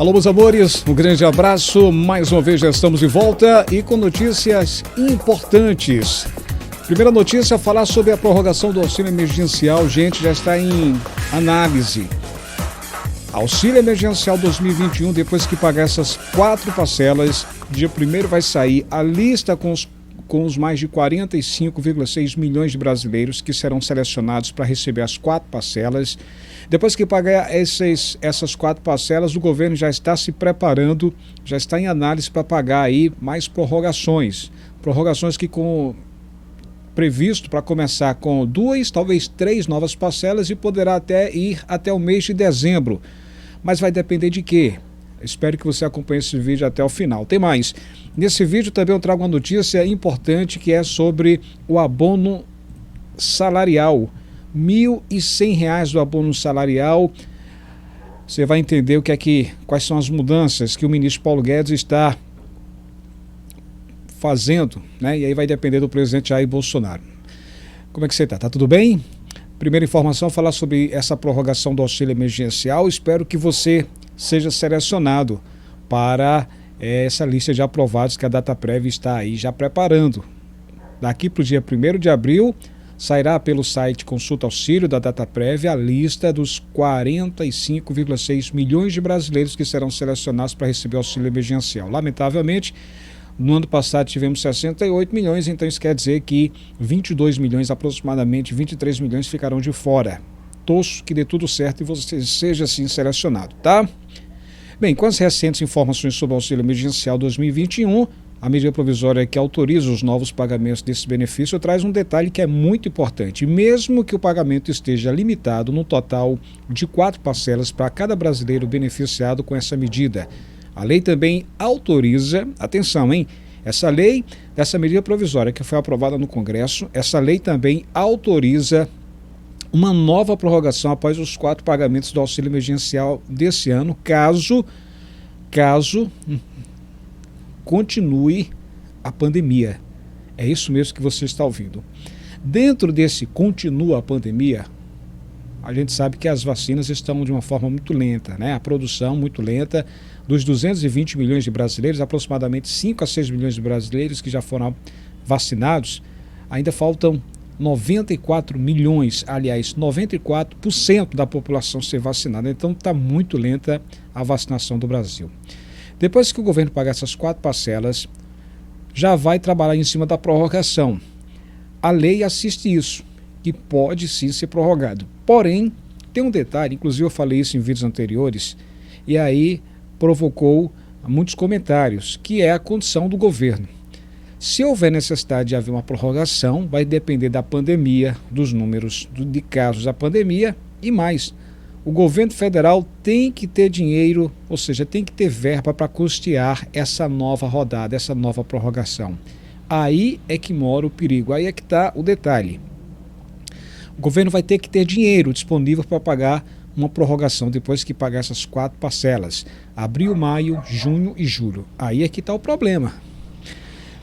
Alô, meus amores, um grande abraço. Mais uma vez já estamos de volta e com notícias importantes. Primeira notícia, falar sobre a prorrogação do auxílio emergencial. Gente, já está em análise. Auxílio emergencial 2021, depois que pagar essas 4 parcelas, dia 1º vai sair a lista com os mais de 45,6 milhões de brasileiros que serão selecionados para receber as 4 parcelas. Depois que pagar essas 4 parcelas, o governo já está se preparando, já está em análise para pagar aí mais prorrogações. Prorrogações que previsto para começar com 2, talvez 3 novas parcelas e poderá até ir até o mês de dezembro. Mas vai depender de quê? Espero que você acompanhe esse vídeo até o final. Tem mais. Nesse vídeo também eu trago uma notícia importante que é sobre o abono salarial. R$ 1.100 do abono salarial. Você vai entender quais são as mudanças que o ministro Paulo Guedes está fazendo, né? E aí vai depender do presidente Jair Bolsonaro. Como é que você está? Tá tudo bem? Primeira informação, falar sobre essa prorrogação do auxílio emergencial. Espero que você seja selecionado para essa lista de aprovados que a Dataprev está aí já preparando. Daqui para o dia 1º de abril, sairá pelo site Consulta Auxílio da Dataprev a lista dos 45,6 milhões de brasileiros que serão selecionados para receber auxílio emergencial. Lamentavelmente, no ano passado tivemos 68 milhões, então isso quer dizer que 22 milhões, aproximadamente 23 milhões ficarão de fora. Torço que dê tudo certo e você seja assim selecionado, tá? Bem, com as recentes informações sobre o auxílio emergencial 2021, a medida provisória que autoriza os novos pagamentos desse benefício traz um detalhe que é muito importante. Mesmo que o pagamento esteja limitado no total de 4 parcelas para cada brasileiro beneficiado com essa medida, a lei também autoriza, atenção, hein? Essa medida provisória que foi aprovada no Congresso, essa lei também autoriza uma nova prorrogação após os 4 pagamentos do auxílio emergencial desse ano, caso continue a pandemia. É isso mesmo que você está ouvindo. Dentro desse continua a pandemia, a gente sabe que as vacinas estão de uma forma muito lenta, né? A produção muito lenta. Dos 220 milhões de brasileiros, aproximadamente 5 a 6 milhões de brasileiros que já foram vacinados, ainda faltam 94 milhões, aliás, 94% da população ser vacinada. Então está muito lenta a vacinação do Brasil. Depois que o governo pagar essas 4 parcelas, já vai trabalhar em cima da prorrogação. A lei assiste isso, que pode sim ser prorrogado. Porém, tem um detalhe, inclusive eu falei isso em vídeos anteriores, e aí provocou muitos comentários, que é a condição do governo. Se houver necessidade de haver uma prorrogação, vai depender da pandemia, dos números de casos da pandemia e mais. O governo federal tem que ter dinheiro, ou seja, tem que ter verba para custear essa nova rodada, essa nova prorrogação. Aí é que mora o perigo, aí é que está o detalhe. O governo vai ter que ter dinheiro disponível para pagar uma prorrogação depois que pagar essas 4 parcelas. Abril, maio, junho e julho. Aí é que está o problema.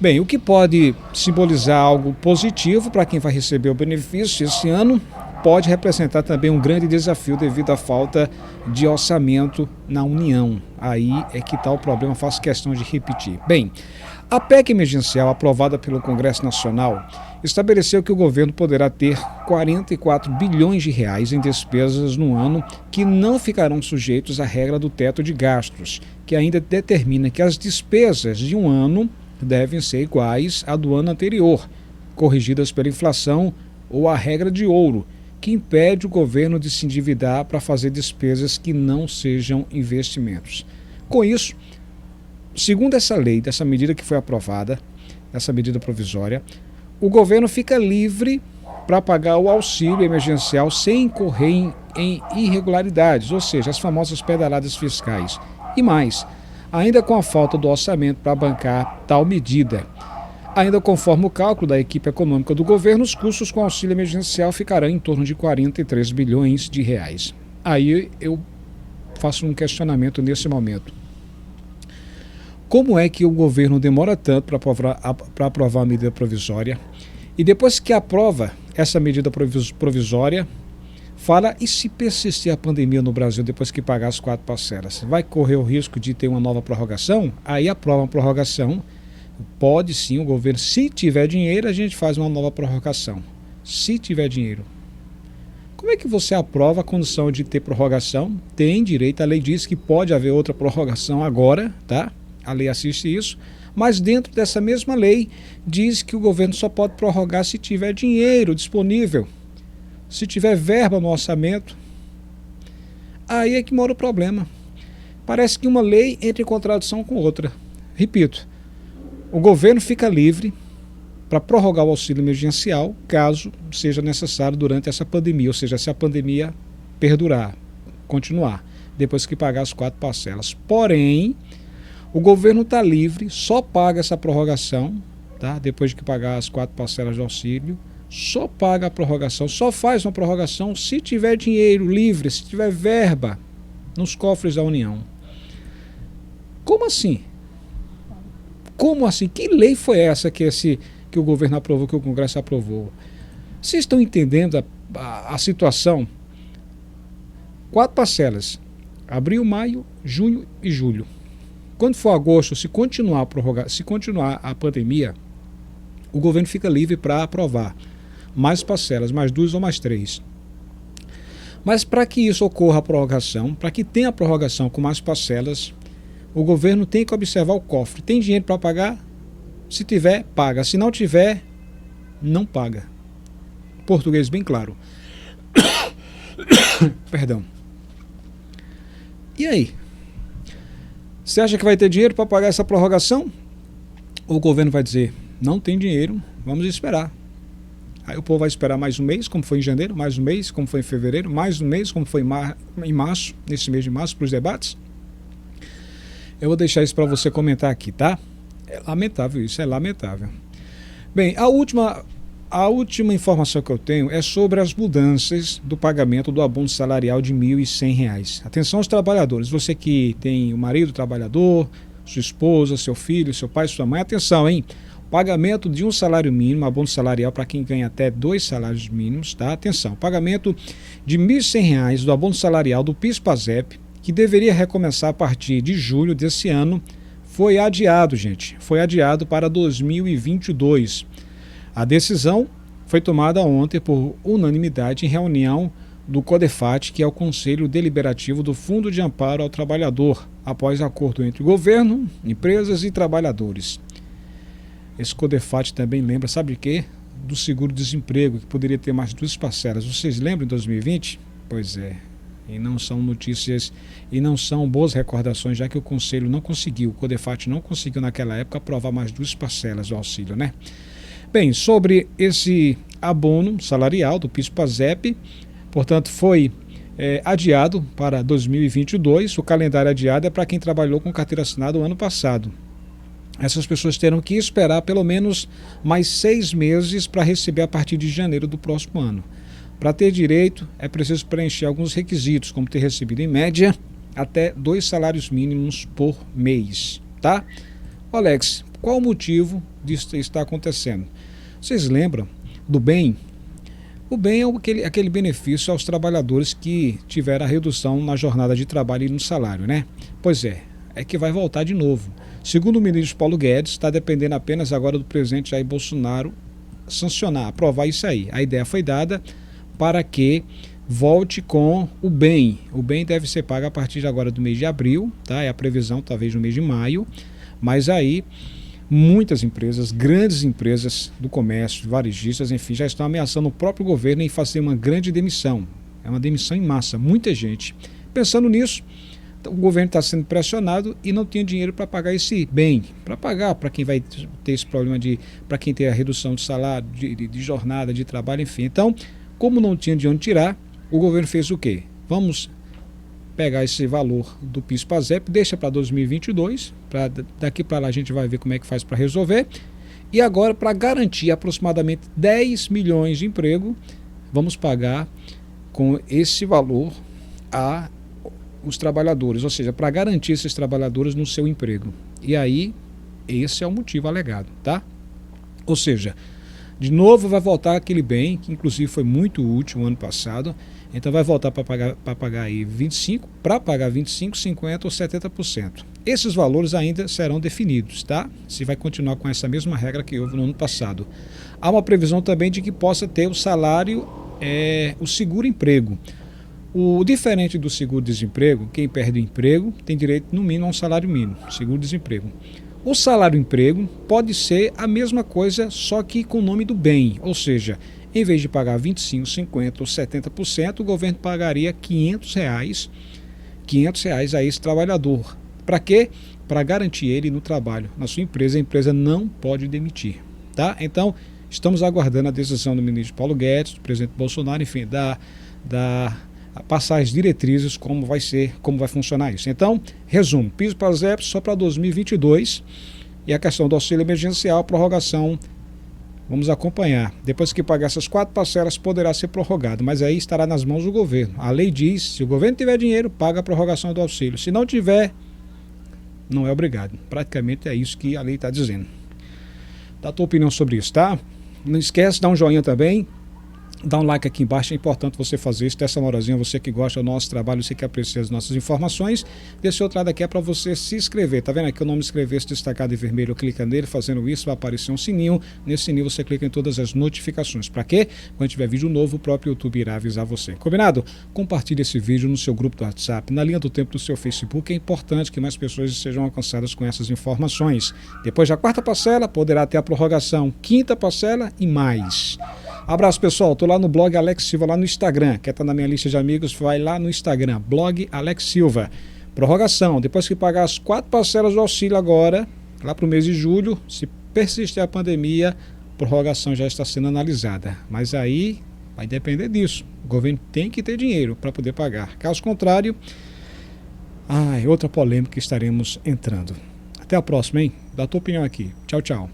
Bem, o que pode simbolizar algo positivo para quem vai receber o benefício esse ano, pode representar também um grande desafio devido à falta de orçamento na União. Aí é que está o problema, faço questão de repetir. Bem, a PEC emergencial aprovada pelo Congresso Nacional estabeleceu que o governo poderá ter 44 bilhões de reais em despesas no ano que não ficarão sujeitos à regra do teto de gastos, que ainda determina que as despesas de um ano devem ser iguais à do ano anterior, corrigidas pela inflação ou a regra de ouro, que impede o governo de se endividar para fazer despesas que não sejam investimentos. Com isso, segundo essa lei, dessa medida que foi aprovada, essa medida provisória, o governo fica livre para pagar o auxílio emergencial sem incorrer em irregularidades, ou seja, as famosas pedaladas fiscais. E mais, ainda com a falta do orçamento para bancar tal medida. Ainda conforme o cálculo da equipe econômica do governo, os custos com auxílio emergencial ficarão em torno de 43 bilhões de reais. Aí eu faço um questionamento nesse momento. Como é que o governo demora tanto para aprovar a medida provisória e depois que aprova essa medida provisória, fala, e se persistir a pandemia no Brasil depois que pagar as 4 parcelas? Vai correr o risco de ter uma nova prorrogação? Aí aprova uma prorrogação. Pode sim, o governo, se tiver dinheiro, a gente faz uma nova prorrogação. Se tiver dinheiro. Como é que você aprova a condição de ter prorrogação? Tem direito, a lei diz que pode haver outra prorrogação agora, tá? A lei assiste isso, mas dentro dessa mesma lei diz que o governo só pode prorrogar se tiver dinheiro disponível, se tiver verba no orçamento. Aí é que mora o problema. Parece que uma lei entra em contradição com outra. Repito, o governo fica livre para prorrogar o auxílio emergencial, caso seja necessário durante essa pandemia, ou seja, se a pandemia perdurar, continuar, depois que pagar as 4 parcelas. Porém, o governo está livre, só paga essa prorrogação, tá? Depois de que pagar as 4 parcelas do auxílio, só paga a prorrogação, só faz uma prorrogação se tiver dinheiro livre, se tiver verba nos cofres da União. Como assim? Como assim? Que lei foi essa que o governo aprovou, que o Congresso aprovou? Vocês estão entendendo a situação? 4 parcelas, abril, maio, junho e julho. Quando for agosto, se continuar a pandemia, o governo fica livre para aprovar mais parcelas, mais 2 ou mais 3. Mas para que isso ocorra a prorrogação, para que tenha a prorrogação com mais parcelas, o governo tem que observar o cofre. Tem dinheiro para pagar? Se tiver, paga. Se não tiver, não paga. Português bem claro. Perdão. E aí? Você acha que vai ter dinheiro para pagar essa prorrogação? Ou o governo vai dizer, não tem dinheiro, vamos esperar. Aí o povo vai esperar mais um mês, como foi em janeiro, mais um mês, como foi em fevereiro, mais um mês, como foi em março, nesse mês de março, para os debates. Eu vou deixar isso para você comentar aqui, tá? É lamentável isso, é lamentável. Bem, a última informação que eu tenho é sobre as mudanças do pagamento do abono salarial de R$ 1.100. Atenção aos trabalhadores, você que tem o marido trabalhador, sua esposa, seu filho, seu pai, sua mãe, atenção, hein? Pagamento de um salário mínimo, abono salarial para quem ganha até 2 salários mínimos, tá? Atenção, pagamento de R$ 1.100 do abono salarial do PIS/PASEP, que deveria recomeçar a partir de julho desse ano, foi adiado, gente. Foi adiado para 2022. A decisão foi tomada ontem por unanimidade em reunião do CODEFAT, que é o Conselho Deliberativo do Fundo de Amparo ao Trabalhador, após acordo entre o governo, empresas e trabalhadores. Esse CODEFAT também lembra, sabe de quê? Do seguro-desemprego, que poderia ter mais 2 parcelas. Vocês lembram em 2020? Pois é. E não são notícias e não são boas recordações, já que o Conselho não conseguiu, o CODEFAT não conseguiu naquela época aprovar mais 2 parcelas do auxílio, né? Bem, sobre esse abono salarial do PIS/PASEP, portanto, foi adiado para 2022. O calendário adiado é para quem trabalhou com carteira assinada o ano passado. Essas pessoas terão que esperar pelo menos mais 6 meses para receber a partir de janeiro do próximo ano. Para ter direito, é preciso preencher alguns requisitos, como ter recebido em média até 2 salários mínimos por mês, tá? Alex, qual o motivo disso estar acontecendo? Vocês lembram do BEM? O BEM é aquele benefício aos trabalhadores que tiveram a redução na jornada de trabalho e no salário, né? Pois é que vai voltar de novo. Segundo o ministro Paulo Guedes, está dependendo apenas agora do presidente Jair Bolsonaro sancionar, aprovar isso aí. A ideia foi dada para que volte com o BEM. O BEM deve ser pago a partir de agora do mês de abril, tá? É a previsão talvez no mês de maio, mas aí muitas empresas, grandes empresas do comércio, varejistas, enfim, já estão ameaçando o próprio governo em fazer uma grande demissão. É uma demissão em massa, muita gente. Pensando nisso, o governo está sendo pressionado e não tem dinheiro para pagar esse BEM, para pagar para quem vai ter esse problema para quem tem a redução de salário, de jornada, de trabalho, enfim. Então, como não tinha de onde tirar, o governo fez o quê? Vamos pegar esse valor do PIS/PASEP, deixa para 2022, daqui para lá a gente vai ver como é que faz para resolver. E agora, para garantir aproximadamente 10 milhões de emprego, vamos pagar com esse valor a os trabalhadores, ou seja, para garantir esses trabalhadores no seu emprego. E aí, esse é o motivo alegado, tá? Ou seja, De novo vai voltar aquele bem, que inclusive foi muito útil no ano passado, então vai voltar para pagar aí 25, para pagar 25, 50 ou 70%. Esses valores ainda serão definidos, tá? Se vai continuar com essa mesma regra que houve no ano passado. Há uma previsão também de que possa ter o salário, o seguro-emprego. O diferente do seguro-desemprego, quem perde o emprego tem direito no mínimo a um salário mínimo, seguro-desemprego. O salário-emprego pode ser a mesma coisa, só que com o nome do bem, ou seja, em vez de pagar 25, 50 ou 70%, o governo pagaria R$ 500 a esse trabalhador. Para quê? Para garantir ele no trabalho, na sua empresa. A empresa não pode demitir, tá? Então, estamos aguardando a decisão do ministro Paulo Guedes, do presidente Bolsonaro, enfim, passar as diretrizes como vai funcionar isso. Então, resumo, piso para os EPS só para 2022 e a questão do auxílio emergencial, prorrogação, vamos acompanhar. Depois que pagar essas 4 parcelas, poderá ser prorrogado, mas aí estará nas mãos do governo. A lei diz, se o governo tiver dinheiro, paga a prorrogação do auxílio. Se não tiver, não é obrigado. Praticamente é isso que a lei está dizendo. Dá a tua opinião sobre isso, tá? Não esquece, dá um joinha também. Dá um like aqui embaixo, é importante você fazer isso, dessa moralzinha, você que gosta do nosso trabalho, você que aprecia as nossas informações. Desse outro lado aqui é para você se inscrever, tá vendo aqui o nome inscrever-se destacado em vermelho, clica nele, fazendo isso vai aparecer um sininho, nesse sininho você clica em todas as notificações. Para quê? Quando tiver vídeo novo, o próprio YouTube irá avisar você. Combinado? Compartilhe esse vídeo no seu grupo do WhatsApp, na linha do tempo do seu Facebook, é importante que mais pessoas sejam alcançadas com essas informações. Depois da 4ª parcela, poderá ter a prorrogação, 5ª parcela e mais. Abraço, pessoal. Estou lá no blog Alex Silva, lá no Instagram. Quer estar na minha lista de amigos? Vai lá no Instagram, blog Alex Silva. Prorrogação, depois que pagar as 4 parcelas do auxílio agora, lá para o mês de julho, se persistir a pandemia, prorrogação já está sendo analisada. Mas aí vai depender disso. O governo tem que ter dinheiro para poder pagar. Caso contrário, outra polêmica que estaremos entrando. Até a próxima, hein? Dá a tua opinião aqui. Tchau, tchau.